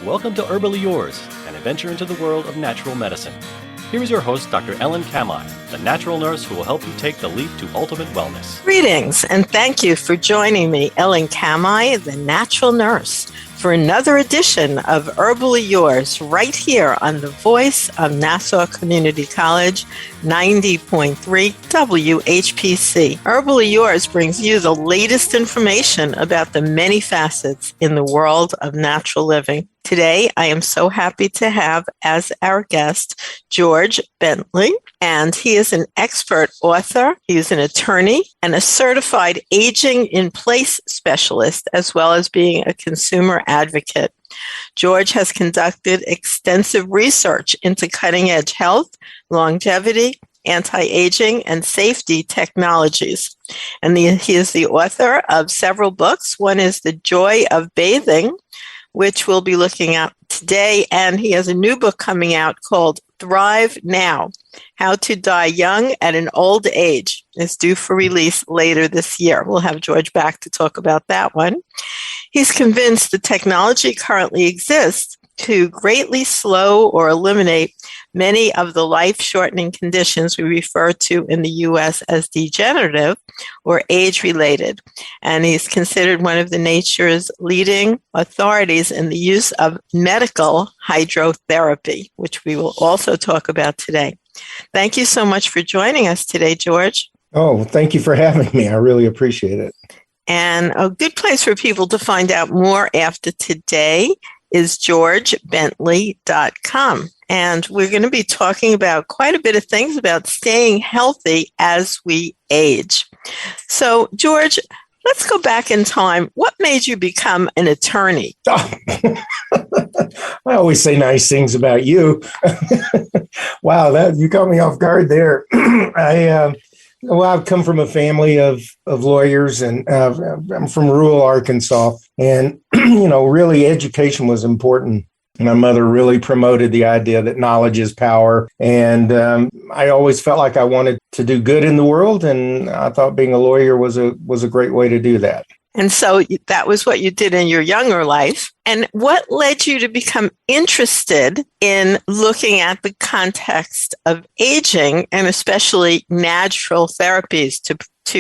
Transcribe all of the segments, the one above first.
Welcome to Herbally Yours, an adventure into the world of natural medicine. Here is your host, Dr. Ellen Kamai, the natural nurse who will help you take the leap to ultimate wellness. Greetings, and thank you for joining me, Ellen Kamai, the natural nurse, for another edition of Herbally Yours, right here on the voice of Nassau Community College, 90.3 WHPC. Herbally Yours brings you the latest information about the many facets in the world of natural living. Today, I am so happy to have as our guest George Bentley, and he is an expert author. He is an attorney and a certified aging in place specialist, as well as being a consumer advocate. George has conducted extensive research into cutting-edge health, longevity, anti-aging, and safety technologies. And he is the author of several books. One is The Joy of Bathing, which we'll be looking at today. And he has a new book coming out called Thrive Now, How to Die Young at an Old Age. It's due for release later this year. We'll have George back to talk about that one. He's convinced the technology currently exists to greatly slow or eliminate many of the life-shortening conditions we refer to in the U.S. as degenerative or age-related. And he's considered one of the nature's leading authorities in the use of medical hydrotherapy, which we will also talk about today. Thank you so much for joining us today, George. Oh, thank you for having me. I really appreciate it. And a good place for people to find out more after today is georgebentley.com. And we're going to be talking about quite a bit of things about staying healthy as we age. So, George, let's go back in time. What made you become an attorney? I always say nice things about you. Wow, you caught me off guard there. I've come from a family of lawyers, and I'm from rural Arkansas. And, really education was important. My mother really promoted the idea that knowledge is power. And I always felt like I wanted to do good in the world. And I thought being a lawyer was a great way to do that. And so that was what you did in your younger life. And what led you to become interested in looking at the context of aging and especially natural therapies to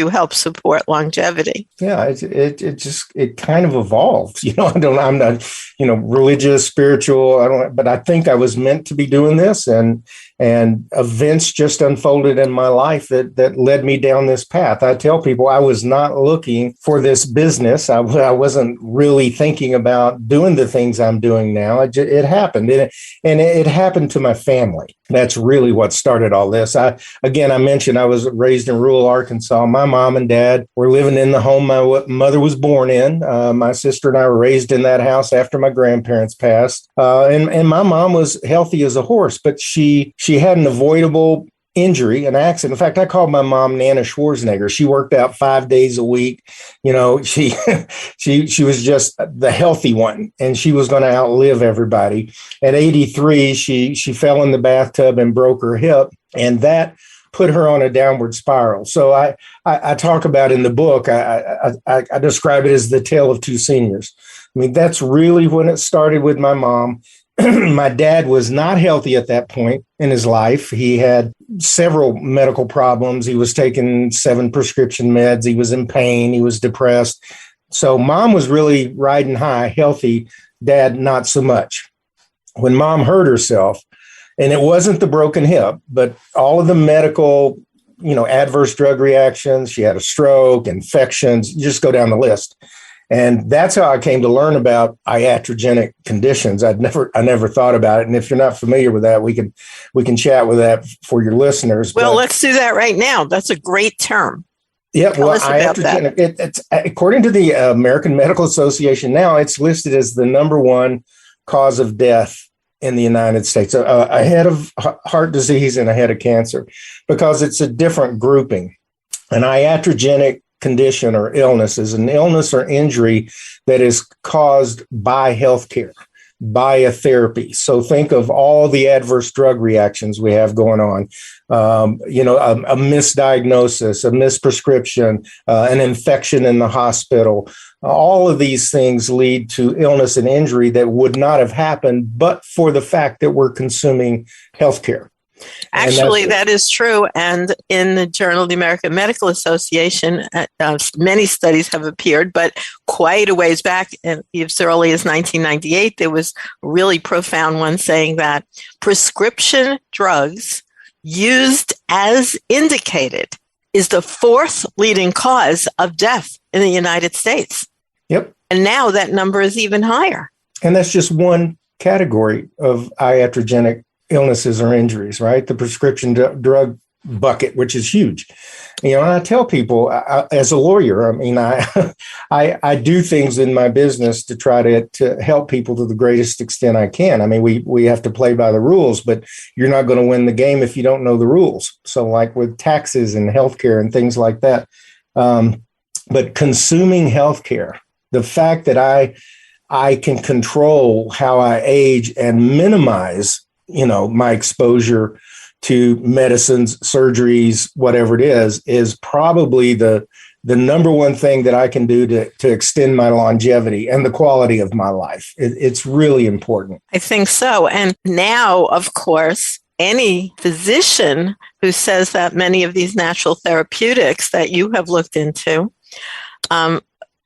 help support longevity? Yeah, it kind of evolved. I'm not, religious, spiritual. But I think I was meant to be doing this, and events just unfolded in my life that led me down this path. I tell people I was not looking for this business. I wasn't really thinking about doing the things I'm doing now. It happened, and it happened to my family. That's really what started all this. I mentioned I was raised in rural Arkansas. My mom and dad were living in the home my mother was born in. My sister and I were raised in that house after my grandparents passed. And my mom was healthy as a horse, but she had an avoidable injury, an accident. In fact, I called my mom Nana Schwarzenegger. She worked out 5 days a week. She was just the healthy one, and she was going to outlive everybody. At 83, she fell in the bathtub and broke her hip, and that put her on a downward spiral. So I talk about in the book, I describe it as the tale of two seniors. I mean, that's really when it started with my mom. My dad was not healthy at that point in his life. He had several medical problems. He was taking 7 prescription meds. He was in pain. He was depressed. So mom was really riding high, healthy. Dad, not so much. When mom hurt herself, and it wasn't the broken hip, but all of the medical, adverse drug reactions, she had a stroke, infections, just go down the list. And that's how I came to learn about iatrogenic conditions. I never thought about it. And if you're not familiar with that, we can chat with that for your listeners. Well, let's do that right now. That's a great term. Yeah, Tell us about that. It's according to the American Medical Association now, it's listed as the number one cause of death in the United States, ahead of heart disease and ahead of cancer, because it's a different grouping. An iatrogenic condition or illness is an illness or injury that is caused by healthcare. biotherapy. So think of all the adverse drug reactions we have going on. A misdiagnosis, a misprescription, an infection in the hospital. All of these things lead to illness and injury that would not have happened but for the fact that we're consuming healthcare. Actually, that is true. And in the Journal of the American Medical Association, many studies have appeared, but quite a ways back, as early as 1998, there was a really profound one saying that prescription drugs used as indicated is the fourth leading cause of death in the United States. Yep. And now that number is even higher. And that's just one category of iatrogenic illnesses or injuries, right? The prescription drug bucket, which is huge. And I tell people, as a lawyer, I do things in my business to try to help people to the greatest extent I can. I mean, we have to play by the rules, but you're not going to win the game if you don't know the rules. So like with taxes and healthcare and things like that. But consuming healthcare, the fact that I can control how I age and minimize my exposure to medicines, surgeries, whatever it is probably the number one thing that I can do to extend my longevity and the quality of my life. It's really important. I think so. And now, of course, any physician who says that many of these natural therapeutics that you have looked into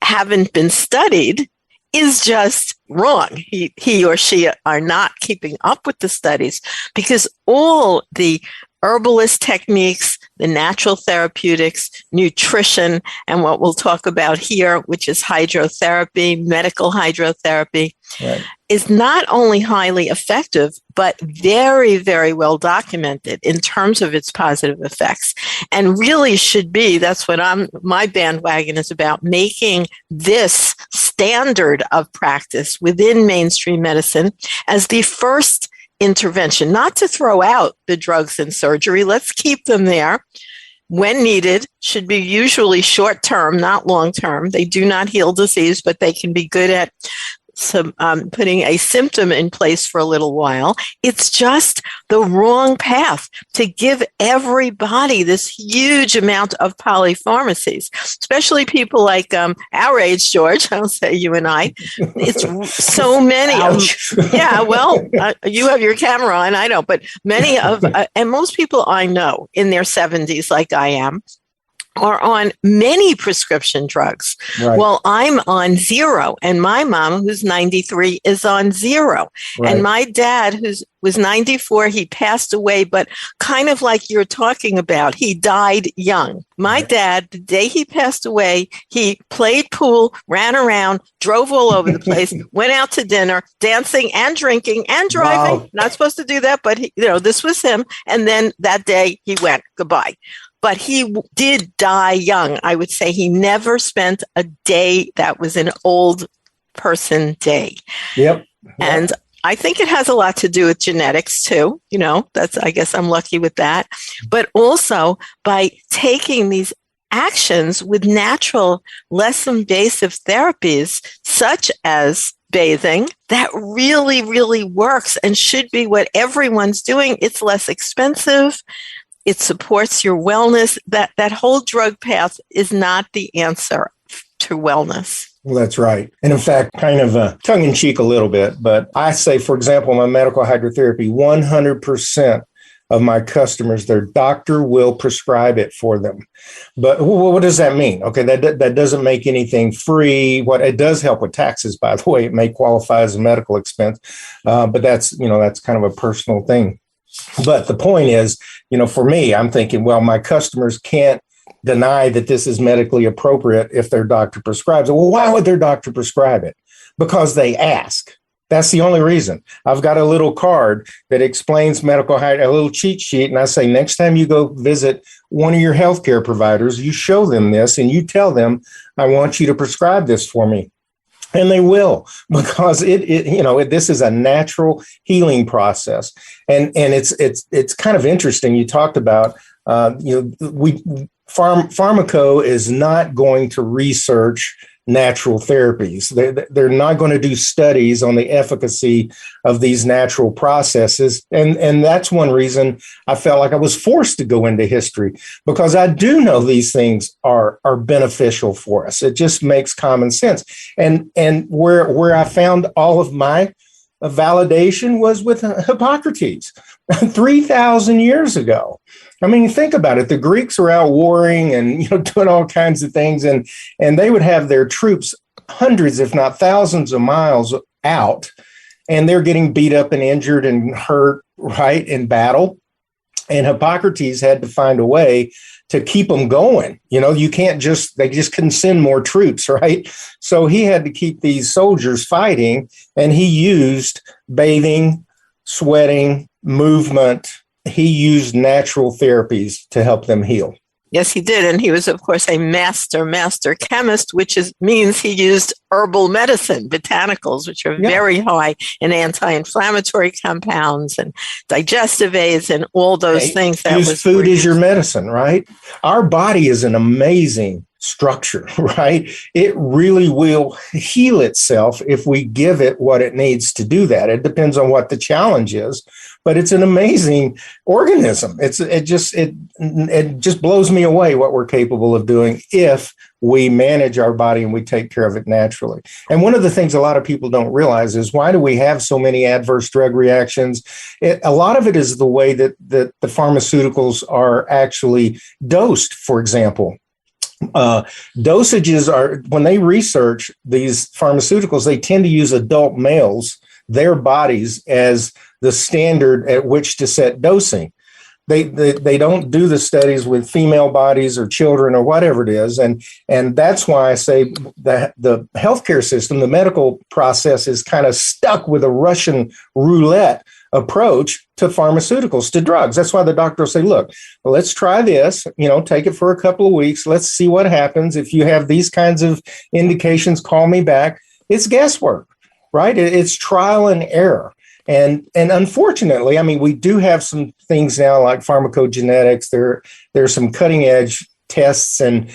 haven't been studied is just wrong. He or she are not keeping up with the studies, because all the herbalist techniques, the natural therapeutics, nutrition, and what we'll talk about here, which is hydrotherapy, medical hydrotherapy, right, is not only highly effective, but very, very well documented in terms of its positive effects, and really should be, that's what my bandwagon is about, making this standard of practice within mainstream medicine as the first intervention, not to throw out the drugs and surgery. Let's keep them there when needed, should be usually short term, not long term. They do not heal disease, but they can be good at putting a symptom in place for a little while. It's just the wrong path to give everybody this huge amount of polypharmacies, especially people like our age, George. I'll say you and I. It's so many. Yeah, well, you have your camera on, I don't, but many of, and most people I know in their 70s, like I am, are on many prescription drugs. Right. Well, I'm on zero, and my mom, who's 93, is on zero. Right. And my dad, who was 94, he passed away, but kind of like you're talking about, he died young. My dad, the day he passed away, he played pool, ran around, drove all over the place, went out to dinner, dancing and drinking and driving. Wow. Not supposed to do that, but this was him. And then that day he went, goodbye. But he did die young. I would say he never spent a day that was an old person day. Yep. And I think it has a lot to do with genetics too. I guess I'm lucky with that. But also by taking these actions with natural, less invasive therapies, such as bathing, that really, really works and should be what everyone's doing. It's less expensive. It supports your wellness. That whole drug path is not the answer to wellness. Well, that's right. And in fact, kind of tongue in cheek a little bit, but I say, for example, my medical hydrotherapy, 100% of my customers, their doctor will prescribe it for them. But what does that mean? Okay, that doesn't make anything free. What it does help with taxes, by the way, it may qualify as a medical expense, but that's kind of a personal thing. But the point is, for me, I'm thinking, well, my customers can't deny that this is medically appropriate if their doctor prescribes it. Well, why would their doctor prescribe it? Because they ask. That's the only reason. I've got a little card that explains medical hygiene, a little cheat sheet, and I say, next time you go visit one of your healthcare providers, you show them this and you tell them, I want you to prescribe this for me. And they will, because this is a natural healing process, and it's kind of interesting. You talked about pharmaco is not going to research natural therapies. They're not going to do studies on the efficacy of these natural processes. And that's one reason I felt like I was forced to go into history, because I do know these things are beneficial for us. It just makes common sense. And where I found all of my validation was with Hippocrates 3,000 years ago. I mean, think about it. The Greeks were out warring and doing all kinds of things, and they would have their troops hundreds, if not thousands of miles out, and they're getting beat up and injured and hurt, right, in battle. And Hippocrates had to find a way to keep them going. You can't they just couldn't send more troops, right? So he had to keep these soldiers fighting, and he used bathing, sweating, movement. He used natural therapies to help them heal. Yes, he did. And he was, of course, a master chemist, which means he used herbal medicine, botanicals, which are very high in anti-inflammatory compounds and digestive aids and all those things. Use food as your medicine, right? Our body is an amazing structure, right? It really will heal itself if we give it what it needs to do that. It depends on what the challenge is, but it's an amazing organism. It just blows me away what we're capable of doing if we manage our body and we take care of it naturally. And one of the things a lot of people don't realize is, why do we have so many adverse drug reactions? A lot of it is the way that the pharmaceuticals are actually dosed, for example. Dosages are, when they research these pharmaceuticals, they tend to use adult males, their bodies, as the standard at which to set dosing. They don't do the studies with female bodies or children or whatever it is. And that's why I say that the healthcare system, the medical process, is kind of stuck with a Russian roulette approach to pharmaceuticals, to drugs. That's why the doctor will say, look, let's try this, take it for a couple of weeks. Let's see what happens. If you have these kinds of indications, call me back. It's guesswork, right? It's trial and error. And unfortunately, I mean, we do have some things now like pharmacogenetics. There's some cutting edge tests and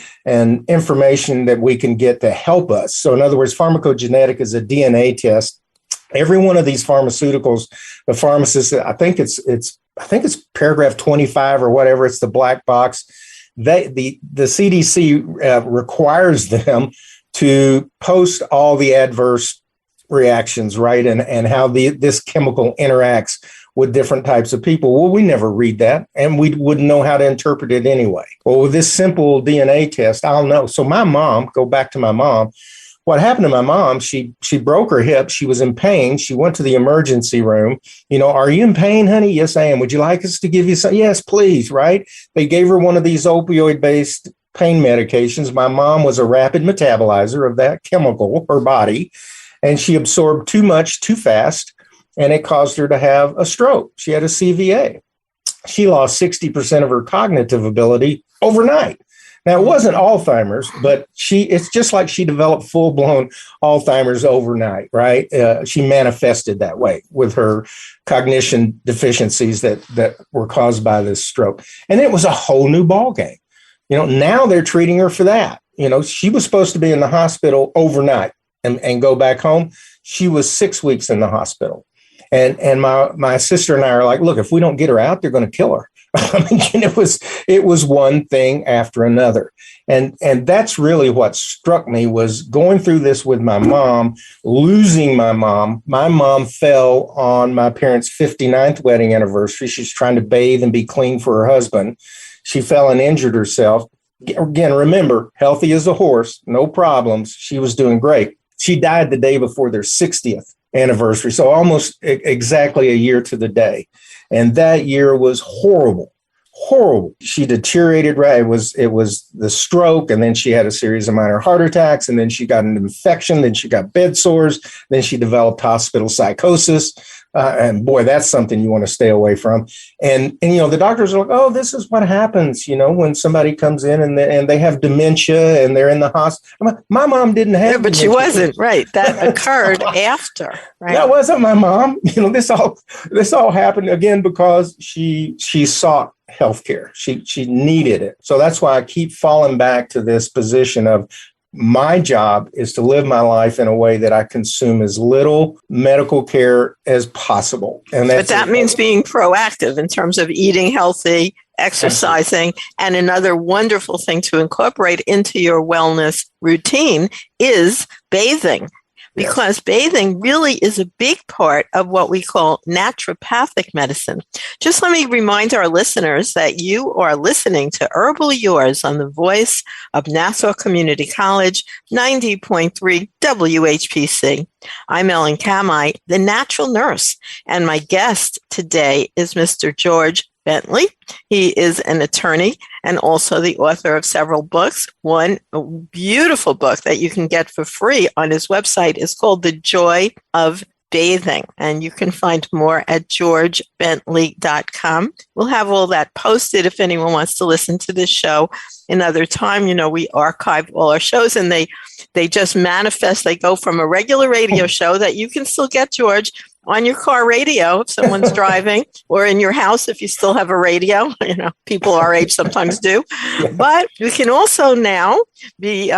information that we can get to help us. So in other words, pharmacogenetic is a DNA test. Every one of these pharmaceuticals, the pharmacist, I think it's paragraph 25 or whatever, it's the black box. The CDC requires them to post all the adverse reactions, right? And how this chemical interacts with different types of people. Well, we never read that, and we wouldn't know how to interpret it anyway. Well, with this simple DNA test, I'll know. So my mom, go back to my mom, what happened to my mom, she broke her hip. She was in pain. She went to the emergency room. Are you in pain, honey? Yes, I am. Would you like us to give you some? Yes, please, right? They gave her one of these opioid-based pain medications. My mom was a rapid metabolizer of that chemical, her body, and she absorbed too much too fast, and it caused her to have a stroke. She had a CVA. She lost 60% of her cognitive ability overnight. Now, it wasn't Alzheimer's, but it's just like she developed full-blown Alzheimer's overnight, right? She manifested that way with her cognition deficiencies that were caused by this stroke. And it was a whole new ballgame. Now they're treating her for that. She was supposed to be in the hospital overnight and go back home. She was 6 weeks in the hospital. And my sister and I are like, look, if we don't get her out, they're going to kill her. I mean, it was one thing after another. And that's really what struck me, was going through this with my mom, losing my mom. My mom fell on my parents' 59th wedding anniversary. She's trying to bathe and be clean for her husband. She fell and injured herself. Again, remember, healthy as a horse, no problems. She was doing great. She died the day before their 60th anniversary, so almost exactly a year to the day. And that year was horrible. She deteriorated, right? It was the stroke, and then she had a series of minor heart attacks, and then she got an infection, then she got bed sores, then she developed hospital psychosis. And boy, that's something you want to stay away from. And the doctors are like, oh, this is what happens, when somebody comes in and they have dementia and they're in the hospital. My mom didn't have but dementia. She wasn't, right? That occurred after, right? That wasn't my mom. This all happened again because she sought healthcare. She needed it. So that's why I keep falling back to this position of my job is to live my life in a way that I consume as little medical care as possible. But that means being proactive in terms of eating healthy, exercising, and another wonderful thing to incorporate into your wellness routine is bathing. Because bathing really is a big part of what we call naturopathic medicine. Just let me remind our listeners that you are listening to Herbal Yours on the voice of Nassau Community College, 90.3 WHPC. I'm Ellen Kamai, the natural nurse, and my guest today is Mr. George Bentley. He is an attorney and also the author of several books. One beautiful book that you can get for free on his website is called The Joy of Bathing, and you can find more at georgebentley.com. We'll have all that posted if anyone wants to listen to this show another time. You know, we archive all our shows, and they just manifest. They go from a regular radio show that you can still get, George, on your car radio if someone's driving, or in your house if you still have a radio. You know, people our age sometimes do. But you can also now be,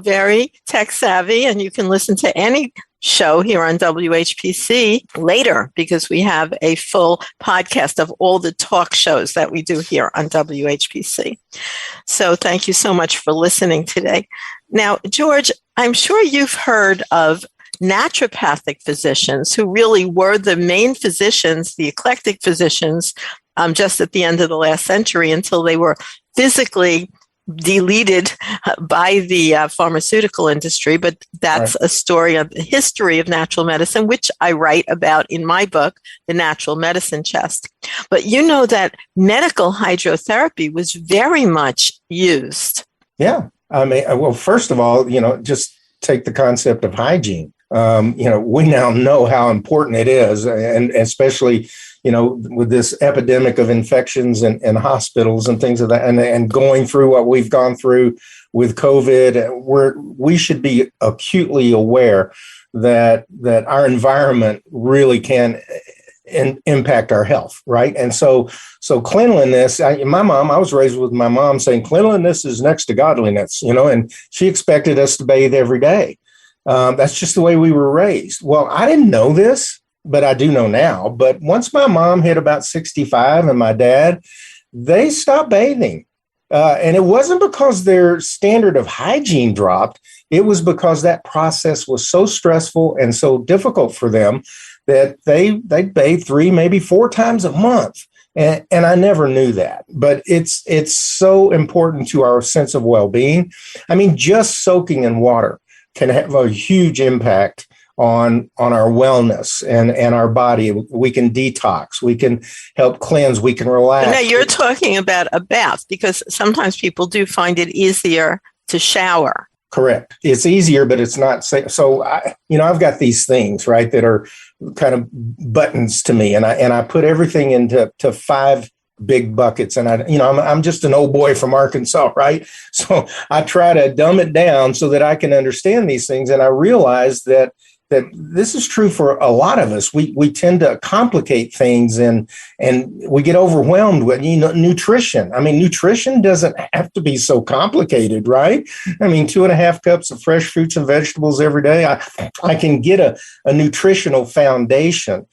very tech savvy, and you can listen to any show here on WHPC later, because we have a full podcast of all the talk shows that we do here on WHPC. So thank you so much for listening today. Now, George, I'm sure you've heard of naturopathic physicians who really were the main physicians, the eclectic physicians, just at the end of the last century, until they were physically deleted by the pharmaceutical industry. But that's a story of the history of natural medicine, which I write about in my book, The Natural Medicine Chest. But you know that medical hydrotherapy was very much used. Yeah. I mean, well, first of all, just take the concept of hygiene. We now know how important it is, and especially, with this epidemic of infections and hospitals and things of that, and going through what we've gone through with COVID, we should be acutely aware that our environment really can impact our health, right? And so cleanliness, I was raised with my mom saying cleanliness is next to godliness, and she expected us to bathe every day. That's just the way we were raised. Well, I didn't know this, but I do know now. But once my mom hit about 65 and my dad, they stopped bathing. And it wasn't because their standard of hygiene dropped. It was because that process was so stressful and so difficult for them that they bathed 3, maybe 4 times a month. And I never knew that. But it's so important to our sense of well-being. I mean, just soaking in water can have a huge impact on our wellness and our body. We can detox, we can help cleanse, we can relax. Now you're talking about a bath, because sometimes people do find it easier to shower. Correct. It's easier, but it's not safe. So I've got these things, right, that are kind of buttons to me, and I put everything into 5 big buckets. And I'm just an old boy from Arkansas, right? So I try to dumb it down so that I can understand these things. And I realize that this is true for a lot of us. We tend to complicate things and we get overwhelmed with nutrition. I mean, nutrition doesn't have to be so complicated, right? I mean, 2.5 cups of fresh fruits and vegetables every day. I can get a nutritional foundation.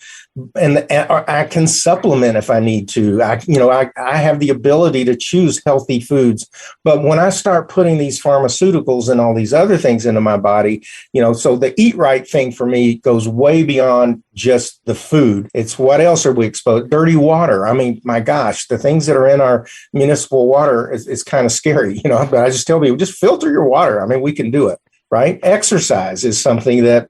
And I can supplement if I need to. I have the ability to choose healthy foods. But when I start putting these pharmaceuticals and all these other things into my body, so the eat right thing for me goes way beyond just the food. It's what else are we exposed? Dirty water. I mean, my gosh, the things that are in our municipal water is kind of scary, but I just tell people, just filter your water. I mean, we can do it, right? Exercise is something that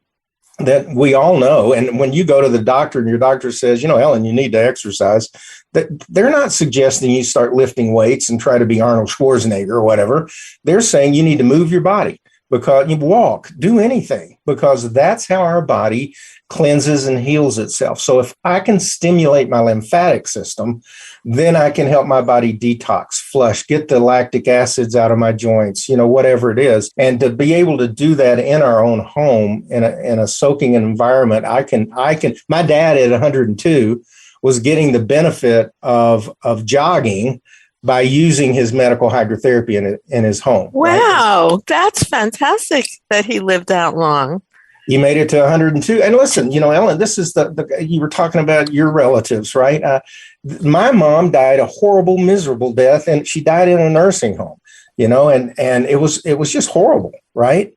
we all know. And when you go to the doctor and your doctor says, Ellen, you need to exercise, that they're not suggesting you start lifting weights and try to be Arnold Schwarzenegger or whatever. They're saying you need to move your body, because you walk, do anything, because that's how our body cleanses and heals itself. So if I can stimulate my lymphatic system, then I can help my body detox, flush, get the lactic acids out of my joints, whatever it is. And to be able to do that in our own home, in a soaking environment, I can, my dad at 102 was getting the benefit of jogging by using his medical hydrotherapy in his home. Wow, right? That's fantastic that he lived that long. He made it to 102. And listen, Ellen, this is you were talking about your relatives, right? My mom died a horrible, miserable death, and she died in a nursing home, and it was just horrible, right?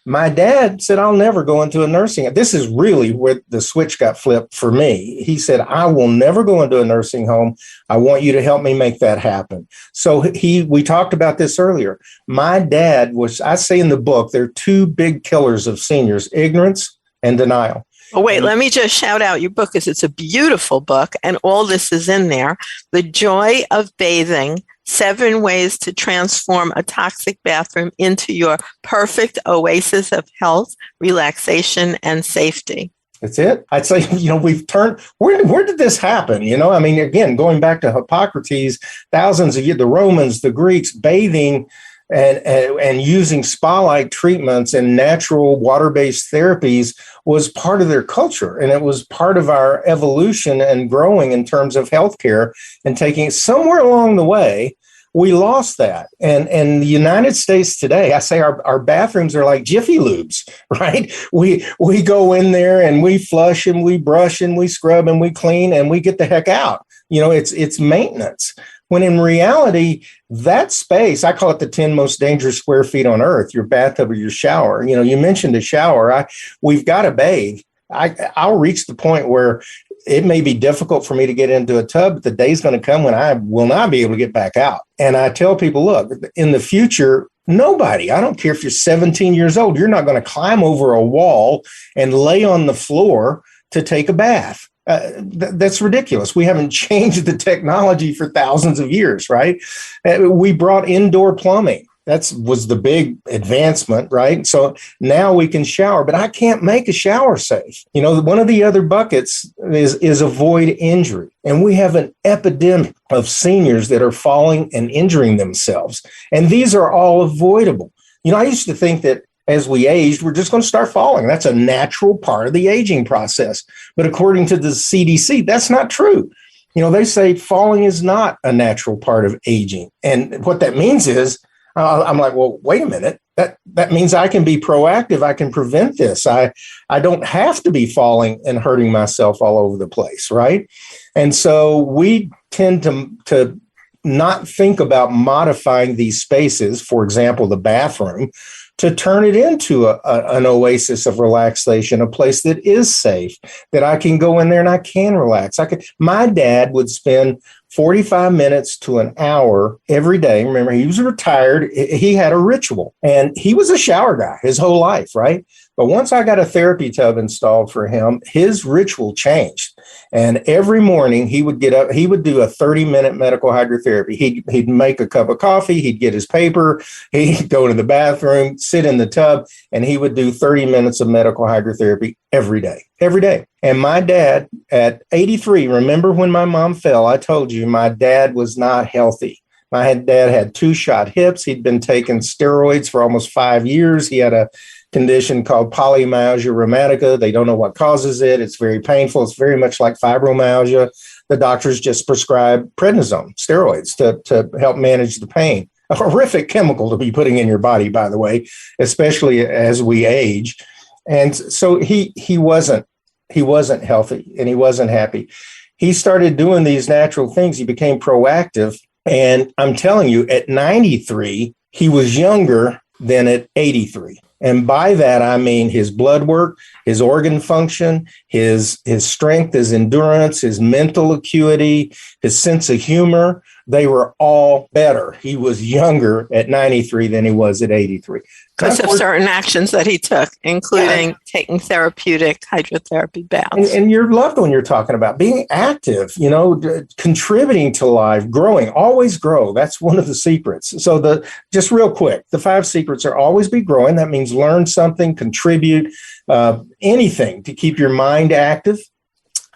My dad said, I'll never go into a nursing home. This is really where the switch got flipped for me. He said, I will never go into a nursing home. I want you to help me make that happen. So we talked about this earlier. My dad I say in the book, there are two big killers of seniors, ignorance and denial. Oh, wait, let me just shout out your book, because it's a beautiful book, and all this is in there. The Joy of Bathing, 7 Ways to Transform a Toxic Bathroom into Your Perfect Oasis of Health, Relaxation, and Safety. That's it. I'd say, we've turned, where did this happen? Again, going back to Hippocrates, thousands of years, the Romans, the Greeks, bathing and using spa-like treatments and natural water-based therapies was part of their culture. And it was part of our evolution and growing in terms of healthcare, and taking it somewhere along the way. We lost that. And the United States today, I say our bathrooms are like Jiffy Lubes, right? We go in there and we flush and we brush and we scrub and we clean and we get the heck out. It's maintenance. When in reality, that space, I call it the 10 most dangerous square feet on earth, your bathtub or your shower. You mentioned a shower. We've got to bathe. I'll reach the point where it may be difficult for me to get into a tub, but the day's going to come when I will not be able to get back out. And I tell people, look, in the future, nobody, I don't care if you're 17 years old, you're not going to climb over a wall and lay on the floor to take a bath. That's ridiculous. We haven't changed the technology for thousands of years, right? We brought indoor plumbing. That was the big advancement, right? So now we can shower, but I can't make a shower safe. One of the other buckets is avoid injury. And we have an epidemic of seniors that are falling and injuring themselves. And these are all avoidable. I used to think that as we aged, we're just going to start falling. That's a natural part of the aging process. But according to the CDC, that's not true. They say falling is not a natural part of aging. And what that means is, I'm like, well, wait a minute. That means I can be proactive. I can prevent this. I don't have to be falling and hurting myself all over the place, right? And so we tend to not think about modifying these spaces, for example, the bathroom, to turn it into an oasis of relaxation, a place that is safe, that I can go in there and I can relax. My dad would spend 45 minutes to an hour every day. Remember, he was retired. He had a ritual, and he was a shower guy his whole life, right? But once I got a therapy tub installed for him, his ritual changed. And every morning he would get up, he would do a 30-minute medical hydrotherapy. He'd make a cup of coffee, he'd get his paper, he'd go to the bathroom, sit in the tub, and he would do 30 minutes of medical hydrotherapy every day. And my dad at 83, remember when my mom fell, I told you my dad was not healthy. My dad had 2 shot hips. He'd been taking steroids for almost 5 years. He had a condition called polymyalgia rheumatica. They don't know what causes it. It's very painful. It's very much like fibromyalgia. The doctors just prescribe prednisone, steroids, to help manage the pain. A horrific chemical to be putting in your body, by the way, especially as we age. And so he wasn't healthy, and he wasn't happy. He started doing these natural things. He became proactive. And I'm telling you, at 93, he was younger than at 83. And by that, I mean his blood work, his organ function, his strength, his endurance, his mental acuity, his sense of humor, they were all better. He was younger at 93 than he was at 83. Because of certain actions that he took, including taking therapeutic hydrotherapy baths. And your loved one you're talking about, being active, contributing to life, growing, always grow. That's one of the secrets. So just real quick, the 5 secrets are always be growing. That means learn something, contribute, anything to keep your mind active,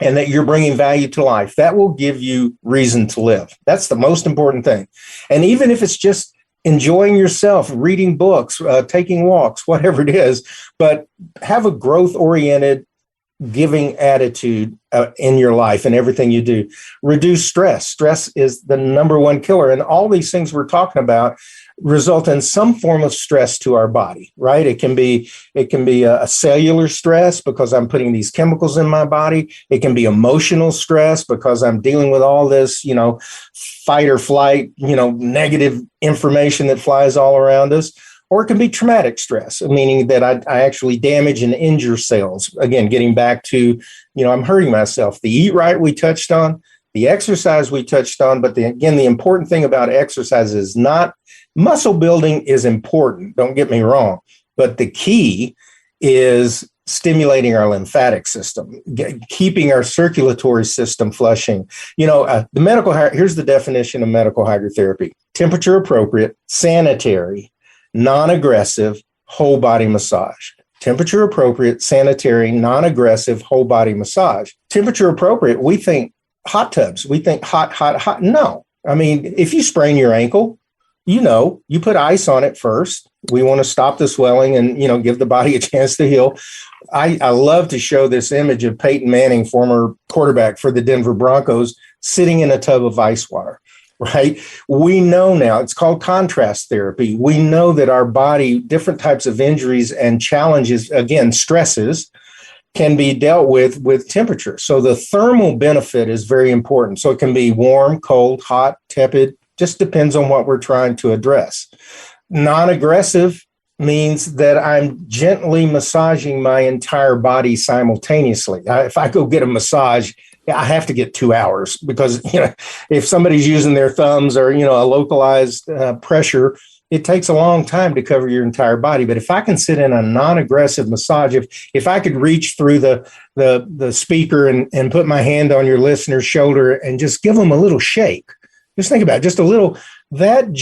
and that you're bringing value to life. That will give you reason to live. That's the most important thing. And even if it's just enjoying yourself, reading books, taking walks, whatever it is, but have a growth-oriented giving attitude in your life and everything you do. Reduce stress. Stress is the number one killer. And all these things we're talking about result in some form of stress to our body, right? It can be a cellular stress because I'm putting these chemicals in my body. It can be emotional stress because I'm dealing with all this, fight or flight, negative information that flies all around us. Or it can be traumatic stress, meaning that I actually damage and injure cells. Again, getting back to, I'm hurting myself. The eat right we touched on, the exercise we touched on, but the important thing about exercise is not muscle building is important. Don't get me wrong. But the key is stimulating our lymphatic system, keeping our circulatory system flushing. Here's the definition of medical hydrotherapy: temperature appropriate, sanitary, non-aggressive, whole body massage. Temperature appropriate, sanitary, non-aggressive, whole body massage. Temperature appropriate, we think hot tubs. We think hot. No. I mean, if you sprain your ankle, you put ice on it first. We want to stop the swelling and, give the body a chance to heal. I love to show this image of Peyton Manning, former quarterback for the Denver Broncos, sitting in a tub of ice water. Right? We know now, it's called contrast therapy. We know that our body, different types of injuries and challenges, again, stresses, can be dealt with temperature. So the thermal benefit is very important. So it can be warm, cold, hot, tepid, just depends on what we're trying to address. Non-aggressive means that I'm gently massaging my entire body simultaneously. If I go get a massage, I have to get 2 hours because, if somebody's using their thumbs or, a localized pressure, it takes a long time to cover your entire body. But if I can sit in a non-aggressive massage, if I could reach through the speaker and put my hand on your listener's shoulder and just give them a little shake, just think about it, just a little, that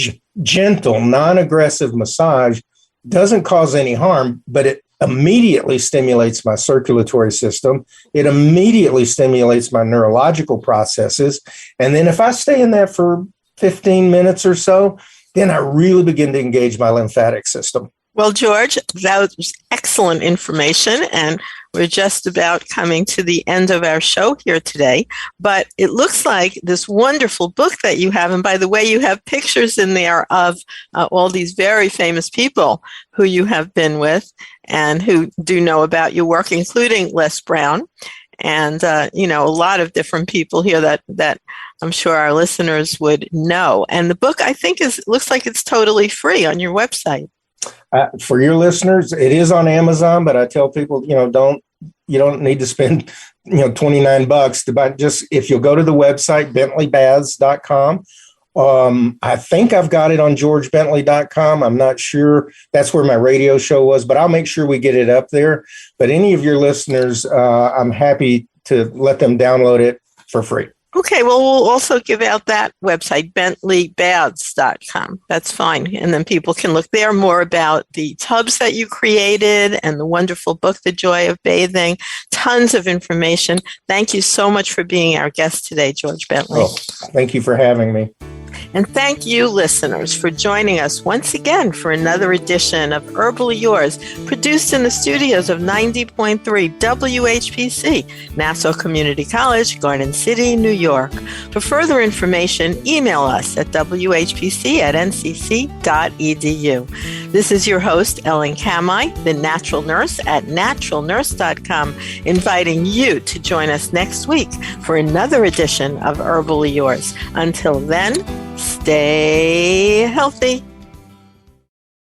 gentle, non-aggressive massage doesn't cause any harm, but it immediately stimulates my circulatory system. It immediately stimulates my neurological processes. And then if I stay in that for 15 minutes or so, then I really begin to engage my lymphatic system. Well, George, that was excellent information, and we're just about coming to the end of our show here today. But it looks like this wonderful book that you have, and by the way, you have pictures in there of all these very famous people who you have been with and who do know about your work, including Les Brown, and a lot of different people here that I'm sure our listeners would know. And the book, I think, looks like it's totally free on your website. For your listeners, it is on Amazon, but I tell people, you don't need to spend, $29 to buy. Just if you'll go to the website, bentleybaths.com. I think I've got it on georgebentley.com. I'm not sure. That's where my radio show was, but I'll make sure we get it up there. But any of your listeners, I'm happy to let them download it for free. Okay, well, we'll also give out that website, bentleybaths.com. That's fine. And then people can look there more about the tubs that you created and the wonderful book, The Joy of Bathing. Tons of information. Thank you so much for being our guest today, George Bentley. Oh, thank you for having me. And thank you, listeners, for joining us once again for another edition of Herbally Yours, produced in the studios of 90.3 WHPC, Nassau Community College, Garden City, New York. For further information, email us at whpc@ncc.edu. This is your host, Ellen Kamai, the Natural Nurse at naturalnurse.com, inviting you to join us next week for another edition of Herbally Yours. Until then, stay healthy.